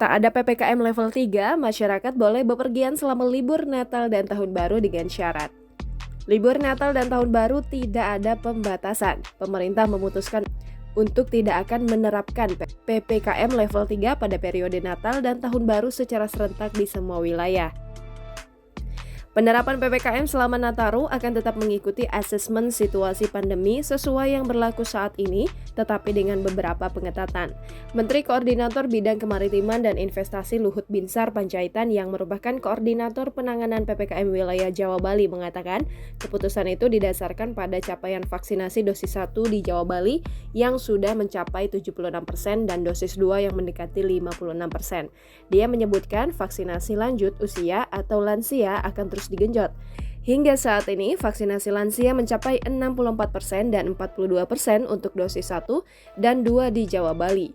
Tak ada PPKM level 3, masyarakat boleh bepergian selama libur Natal dan Tahun Baru dengan syarat. Libur Natal dan Tahun Baru tidak ada pembatasan. Pemerintah memutuskan untuk tidak akan menerapkan PPKM level 3 pada periode Natal dan Tahun Baru secara serentak di semua wilayah. Penerapan PPKM selama Nataru akan tetap mengikuti asesmen situasi pandemi sesuai yang berlaku saat ini, tetapi dengan beberapa pengetatan. Menteri Koordinator Bidang Kemaritiman dan Investasi Luhut Binsar Panjaitan yang merupakan Koordinator Penanganan PPKM Wilayah Jawa Bali mengatakan, keputusan itu didasarkan pada capaian vaksinasi dosis 1 di Jawa Bali yang sudah mencapai 76% dan dosis 2 yang mendekati 56%. Dia menyebutkan vaksinasi lanjut usia atau lansia akan terus digenjot. Hingga saat ini, vaksinasi lansia mencapai 64% dan 42% untuk dosis 1 dan 2 di Jawa Bali.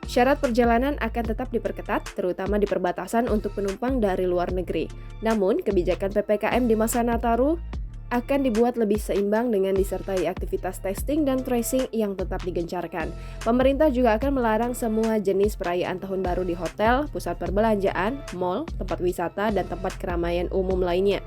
Syarat perjalanan akan tetap diperketat, terutama di perbatasan untuk penumpang dari luar negeri. Namun, kebijakan PPKM di masa Nataru akan dibuat lebih seimbang dengan disertai aktivitas testing dan tracing yang tetap digencarkan. Pemerintah juga akan melarang semua jenis perayaan Tahun Baru di hotel, pusat perbelanjaan, mal, tempat wisata, dan tempat keramaian umum lainnya.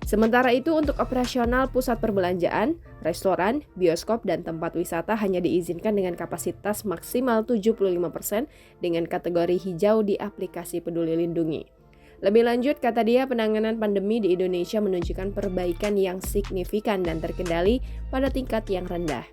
Sementara itu untuk operasional pusat perbelanjaan, restoran, bioskop, dan tempat wisata hanya diizinkan dengan kapasitas maksimal 75% dengan kategori hijau di aplikasi Peduli Lindungi. Lebih lanjut, kata dia, penanganan pandemi di Indonesia menunjukkan perbaikan yang signifikan dan terkendali pada tingkat yang rendah.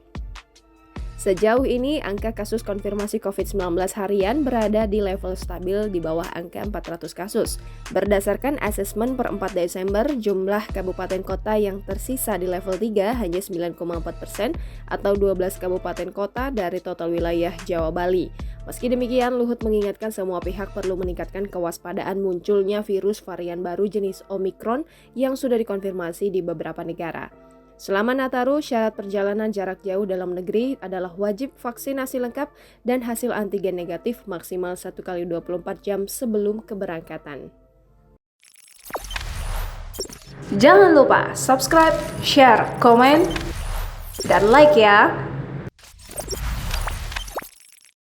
Sejauh ini, angka kasus konfirmasi COVID-19 harian berada di level stabil di bawah angka 400 kasus. Berdasarkan asesmen per 4 Desember, jumlah kabupaten kota yang tersisa di level 3 hanya 9,4% atau 12 kabupaten kota dari total wilayah Jawa Bali. Meski demikian, Luhut mengingatkan semua pihak perlu meningkatkan kewaspadaan munculnya virus varian baru jenis Omikron yang sudah dikonfirmasi di beberapa negara. Selama Nataru, syarat perjalanan jarak jauh dalam negeri adalah wajib vaksinasi lengkap dan hasil antigen negatif maksimal 1x 24 jam sebelum keberangkatan. Jangan lupa subscribe, share, komen, dan like ya!